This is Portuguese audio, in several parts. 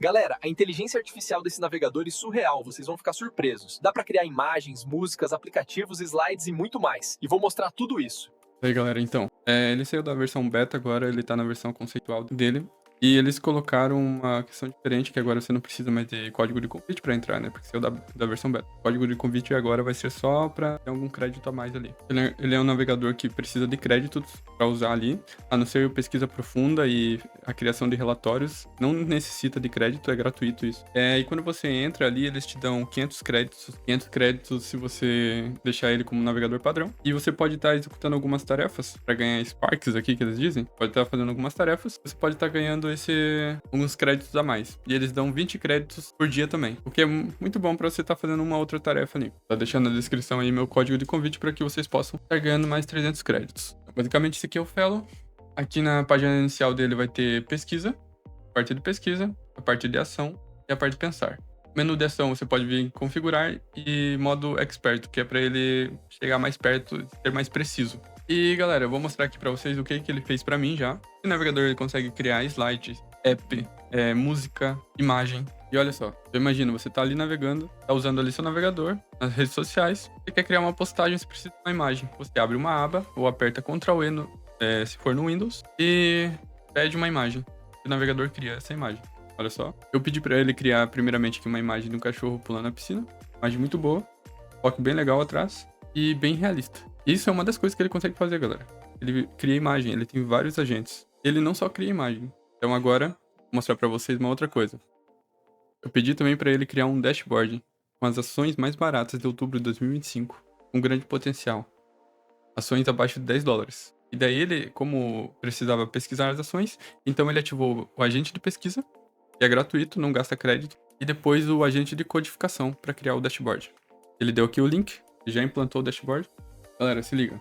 Galera, a inteligência artificial desse navegador é surreal, vocês vão ficar surpresos. Dá pra criar imagens, músicas, aplicativos, slides e muito mais. E vou mostrar tudo isso. E aí, galera, então, ele saiu da versão beta, agora ele tá na versão conceitual dele. E eles colocaram uma questão diferente, que agora você não precisa mais de código de convite pra entrar, né? Porque saiu da versão beta. O código de convite agora vai ser só pra ter algum crédito a mais ali. Ele é um navegador que precisa de créditos pra usar ali, a não ser pesquisa profunda e a criação de relatórios. Não necessita de crédito, é gratuito isso. E quando você entra ali, eles te dão 500 créditos. 500 créditos se você deixar ele como navegador padrão. E você pode estar executando algumas tarefas pra ganhar Sparks aqui, que eles dizem. Pode estar fazendo algumas tarefas. Você pode estar ganhando alguns créditos a mais. E eles dão 20 créditos por dia também. O que é muito bom pra você estar fazendo uma outra tarefa ali. Tá deixando na descrição aí meu código de convite para que vocês possam estar ganhando mais 300 créditos. Basicamente, esse aqui é o Fellow. Aqui na página inicial dele vai ter pesquisa, a parte de pesquisa, a parte de ação e a parte de pensar. Menu de ação você pode vir em configurar e modo expert, que é para ele chegar mais perto, ser mais preciso. E galera, eu vou mostrar aqui para vocês o que ele fez para mim já. O navegador ele consegue criar slides, app, música, imagem. E olha só, eu imagino, você tá ali navegando, tá usando ali seu navegador, nas redes sociais, você quer criar uma postagem, você precisa de uma imagem. Você abre uma aba ou aperta Ctrl+E se for no Windows e pede uma imagem. O navegador cria essa imagem. Olha só, eu pedi para ele criar primeiramente aqui uma imagem de um cachorro pulando na piscina. Imagem muito boa, foco bem legal atrás e bem realista. Isso é uma das coisas que ele consegue fazer, galera. Ele cria imagem, ele tem vários agentes. Ele não só cria imagem. Então agora, vou mostrar para vocês uma outra coisa. Eu pedi também para ele criar um dashboard com as ações mais baratas de outubro de 2025, com grande potencial. Ações abaixo de $10. E daí ele, como precisava pesquisar as ações, então ele ativou o agente de pesquisa, que é gratuito, não gasta crédito, e depois o agente de codificação para criar o dashboard. Ele deu aqui o link, já implantou o dashboard. Galera, se liga.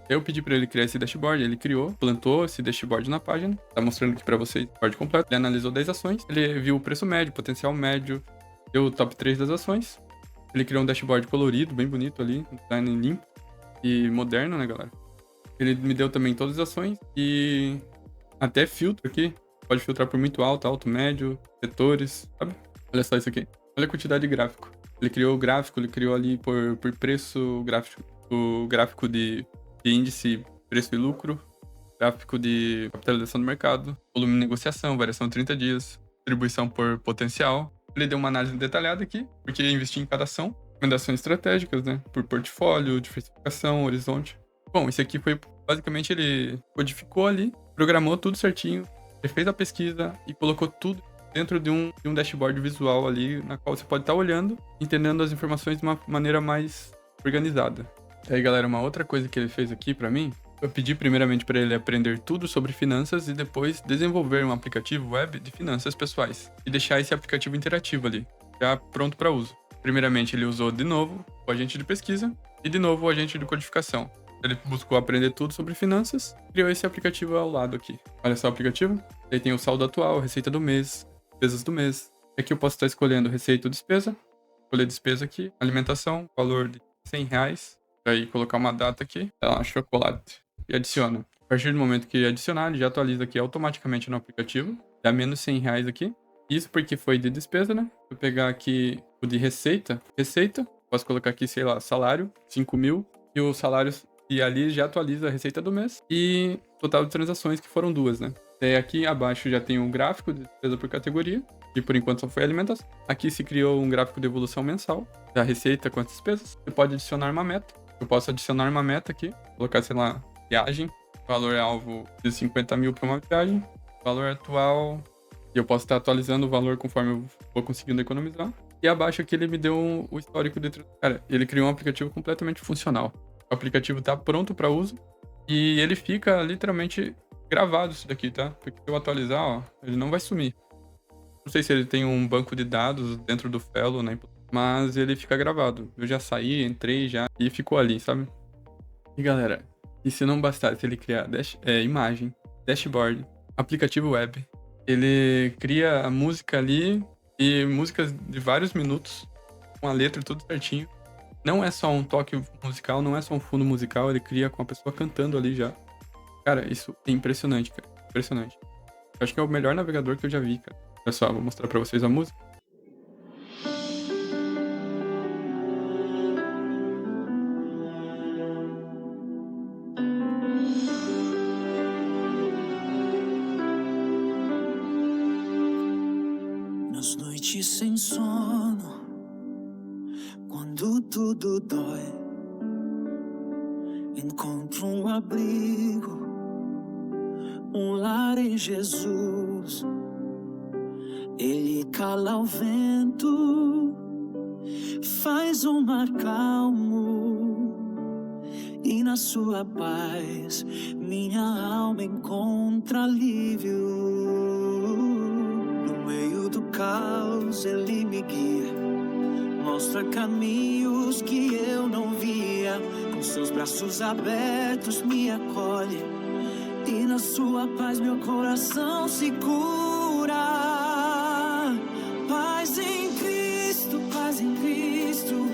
Eu pedi para ele criar esse dashboard, ele criou, plantou esse dashboard na página. Tá mostrando aqui para vocês o dashboard completo. Ele analisou 10 ações, ele viu o preço médio, potencial médio, deu o top 3 das ações. Ele criou um dashboard colorido, bem bonito ali, um design limpo e moderno, né, galera? Ele me deu também todas as ações e até filtro aqui. Pode filtrar por muito alto, alto, médio, setores, sabe? Olha só isso aqui. Olha a quantidade de gráfico. Ele criou o gráfico, ele criou ali por preço, o gráfico de índice, preço e lucro, gráfico de capitalização do mercado, volume de negociação, variação de 30 dias, distribuição por potencial. Ele deu uma análise detalhada aqui, porque investir em cada ação, recomendações estratégicas, né? Por portfólio, diversificação, horizonte. Bom, esse aqui foi, basicamente, ele codificou ali, programou tudo certinho, ele fez a pesquisa e colocou tudo dentro de um dashboard visual ali, na qual você pode estar olhando, entendendo as informações de uma maneira mais organizada. E aí, galera, uma outra coisa que ele fez aqui pra mim, eu pedi primeiramente para ele aprender tudo sobre finanças e depois desenvolver um aplicativo web de finanças pessoais e deixar esse aplicativo interativo ali, já pronto para uso. Primeiramente, ele usou de novo o agente de pesquisa e de novo o agente de codificação. Ele buscou aprender tudo sobre finanças, criou esse aplicativo ao lado aqui. Olha só o aplicativo. Ele tem o saldo atual, receita do mês, despesas do mês. Aqui eu posso estar escolhendo receita ou despesa. Escolher despesa aqui, alimentação, valor de R$100. Aí colocar uma data aqui, chocolate, e adiciona. A partir do momento que adicionar, ele já atualiza aqui automaticamente no aplicativo. Dá menos R$100 aqui. Isso porque foi de despesa, né? Vou pegar aqui o de receita. Posso colocar aqui, sei lá, salário, 5.000. E o salário, e ali já atualiza a receita do mês. E total de transações, que foram 2, né? Daí aqui abaixo já tem um gráfico de despesa por categoria. Que por enquanto só foi alimentação. Aqui se criou um gráfico de evolução mensal. Da receita com as despesas. Você pode adicionar uma meta. Eu posso adicionar uma meta aqui, colocar, sei lá, viagem, valor-alvo de 50.000 para uma viagem, valor atual, e eu posso estar atualizando o valor conforme eu vou conseguindo economizar. E abaixo aqui ele me deu o histórico de... Cara, ele criou um aplicativo completamente funcional. O aplicativo tá pronto para uso e ele fica literalmente gravado isso daqui, tá? Porque se eu atualizar, ó, ele não vai sumir. Não sei se ele tem um banco de dados dentro do Fellow, né? Mas ele fica gravado. Eu já saí, entrei já e ficou ali, sabe? E galera, e se não bastasse ele criar imagem, dashboard, aplicativo web, ele cria a música ali e músicas de vários minutos, com a letra tudo certinho. Não é só um toque musical, não é só um fundo musical, ele cria com a pessoa cantando ali já. Cara, isso é impressionante, cara. Impressionante. Eu acho que é o melhor navegador que eu já vi, cara. Olha só, vou mostrar pra vocês a música. Nas noites sem sono, quando tudo dói, encontro um abrigo, um lar em Jesus. Ele cala o vento, faz um mar calmo, e na sua paz minha alma encontra alívio. No meio do caos ele me guia, mostra caminhos que eu não via. Com seus braços abertos me acolhe, e na sua paz meu coração se cura. Paz em Cristo,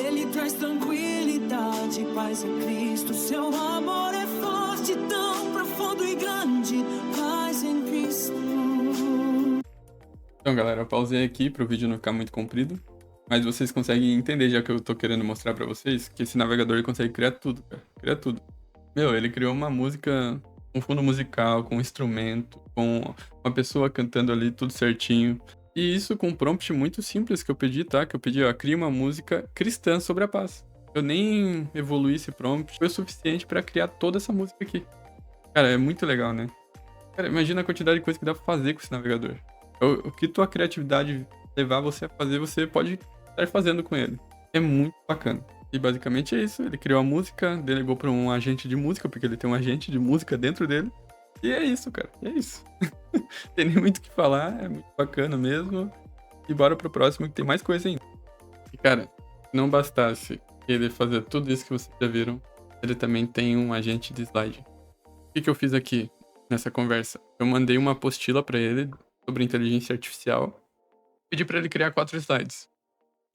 Ele traz tranquilidade. Paz em Cristo, seu amor é forte, tão profundo e grande. Paz em Cristo. Então, galera, eu pausei aqui pro vídeo não ficar muito comprido. Mas vocês conseguem entender já que eu tô querendo mostrar pra vocês que esse navegador ele consegue criar tudo, cara. Criar tudo. Meu, ele criou uma música com fundo musical, com instrumento, com uma pessoa cantando ali tudo certinho. E isso com um prompt muito simples que eu pedi, tá? Que eu pedi, ó, cria uma música cristã sobre a paz. Eu nem evoluí esse prompt, foi o suficiente pra criar toda essa música aqui. Cara, é muito legal, né? Cara, imagina a quantidade de coisa que dá pra fazer com esse navegador. O que tua criatividade levar você a fazer, você pode estar fazendo com ele. É muito bacana. E basicamente é isso. Ele criou a música, delegou para um agente de música, porque ele tem um agente de música dentro dele. E é isso, cara. É isso. Tem nem muito o que falar. É muito bacana mesmo. E bora pro próximo que tem mais coisa ainda. E, cara, se não bastasse ele fazer tudo isso que vocês já viram, ele também tem um agente de slide. O que eu fiz aqui nessa conversa? Eu mandei uma apostila para ele sobre inteligência artificial. Pedi para ele criar 4 slides.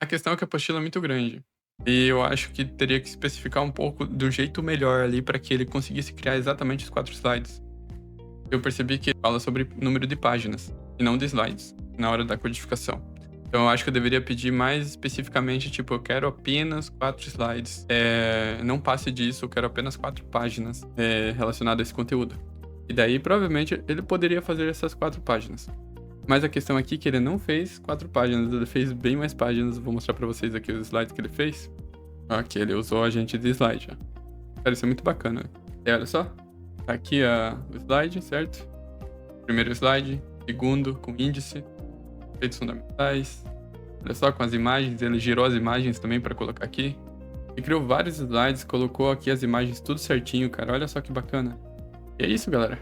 A questão é que a apostila é muito grande. E eu acho que teria que especificar um pouco de um jeito melhor ali para que ele conseguisse criar exatamente os 4 slides. Eu percebi que ele fala sobre número de páginas e não de slides na hora da codificação. Então eu acho que eu deveria pedir mais especificamente, tipo, eu quero apenas 4 slides. Não passe disso, eu quero apenas 4 páginas relacionadas a esse conteúdo. E daí, provavelmente, ele poderia fazer essas 4 páginas. Mas a questão aqui é que ele não fez 4 páginas, ele fez bem mais páginas. Vou mostrar pra vocês aqui os slides que ele fez. Aqui, ele usou o agente de slide. Ó. Cara, isso é muito bacana. E olha só. Aqui o slide, certo? Primeiro slide, segundo, com índice, efeitos fundamentais. Olha só, com as imagens, ele girou as imagens também para colocar aqui. E criou vários slides, colocou aqui as imagens tudo certinho, cara. Olha só que bacana. E é isso, galera.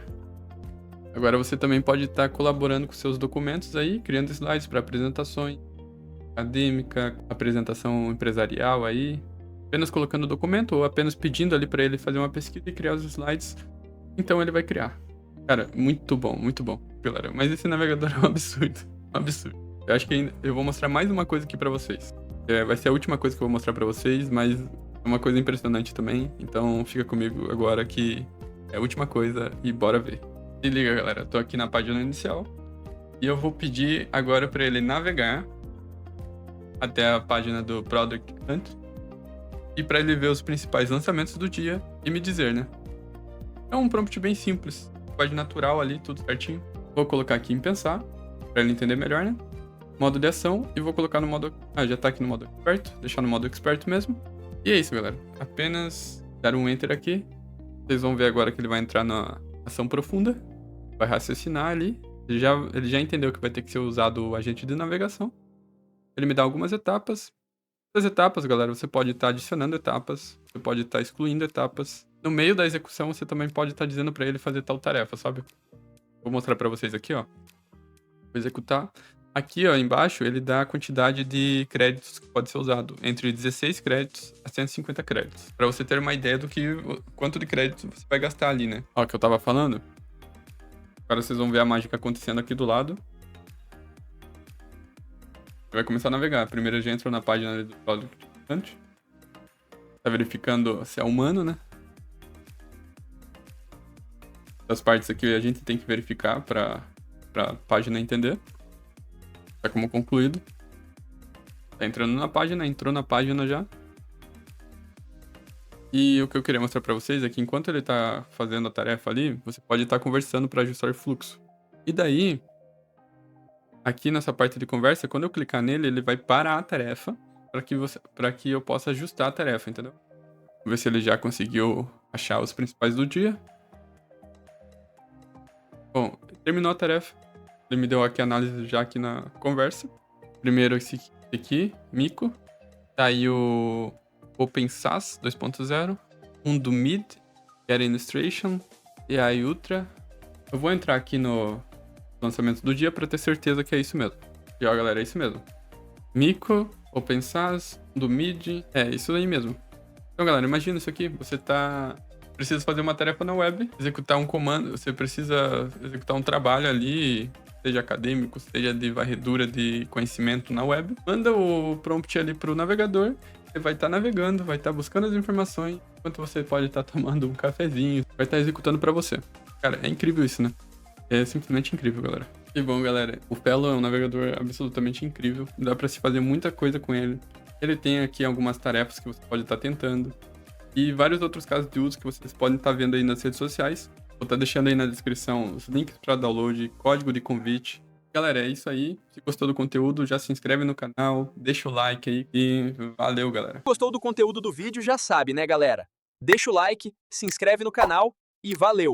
Agora você também pode estar colaborando com seus documentos aí, criando slides para apresentações acadêmica, apresentação empresarial aí. Apenas colocando o documento ou apenas pedindo ali para ele fazer uma pesquisa e criar os slides. Então ele vai criar. Cara, muito bom, galera. Mas esse navegador é um absurdo. Um absurdo. Eu acho que ainda eu vou mostrar mais uma coisa aqui pra vocês. Vai ser a última coisa que eu vou mostrar pra vocês, mas é uma coisa impressionante também. Então fica comigo agora que é a última coisa e bora ver. Se liga, galera. Tô aqui na página inicial. E eu vou pedir agora pra ele navegar até a página do Product Hunt. E pra ele ver os principais lançamentos do dia e me dizer, né? É um prompt bem simples, linguagem natural ali, tudo certinho. Vou colocar aqui em pensar, para ele entender melhor, né? Modo de ação, e vou colocar no modo... já tá aqui no modo expert, deixar no modo expert mesmo. E é isso, galera. Apenas dar um enter aqui. Vocês vão ver agora que ele vai entrar na ação profunda. Vai raciocinar ali. Ele já entendeu que vai ter que ser usado o agente de navegação. Ele me dá algumas etapas. As etapas, galera, você pode estar adicionando etapas, você pode estar excluindo etapas. No meio da execução, você também pode estar dizendo para ele fazer tal tarefa, sabe? Vou mostrar para vocês aqui, ó. Vou executar. Aqui, ó, embaixo, ele dá a quantidade de créditos que pode ser usado. Entre 16 créditos a 150 créditos. Para você ter uma ideia do quanto de créditos você vai gastar ali, né? Ó, o que eu tava falando. Agora vocês vão ver a mágica acontecendo aqui do lado. Vai começar a navegar. Primeiro a gente entra na página do Product Hunt. Tá verificando se é humano, né? As partes aqui a gente tem que verificar pra página entender. Tá como concluído. Tá entrando na página, entrou na página já. E o que eu queria mostrar pra vocês é que enquanto ele tá fazendo a tarefa ali, você pode estar conversando para ajustar o fluxo. E daí, aqui nessa parte de conversa, quando eu clicar nele, ele vai parar a tarefa para que eu possa ajustar a tarefa, entendeu? Vamos ver se ele já conseguiu achar os principais do dia. Bom, terminou a tarefa. Ele me deu aqui a análise já aqui na conversa. Primeiro esse aqui, Mico. Tá aí o OpenSAS 2.0, um do Mid, que era Illustration, e aí Ultra. Eu vou entrar aqui no lançamento do dia para ter certeza que é isso mesmo. E ó, galera, é isso mesmo. Mico, OpenSAS, do Mid, é isso aí mesmo. Então, galera, imagina isso aqui, você precisa fazer uma tarefa na web, executar um comando, você precisa executar um trabalho ali, seja acadêmico, seja de varredura de conhecimento na web. Manda o prompt ali pro navegador, você vai estar navegando, vai estar buscando as informações, enquanto você pode estar tomando um cafezinho, vai estar executando para você. Cara, é incrível isso, né? É simplesmente incrível, galera. E bom, galera, o Fellow é um navegador absolutamente incrível, dá para se fazer muita coisa com ele. Ele tem aqui algumas tarefas que você pode estar tentando e vários outros casos de uso que vocês podem estar vendo aí nas redes sociais. Vou estar deixando aí na descrição os links para download, código de convite. Galera, é isso aí. Se gostou do conteúdo, já se inscreve no canal, deixa o like aí e valeu, galera. Gostou do conteúdo do vídeo, já sabe, né, galera? Deixa o like, se inscreve no canal e valeu!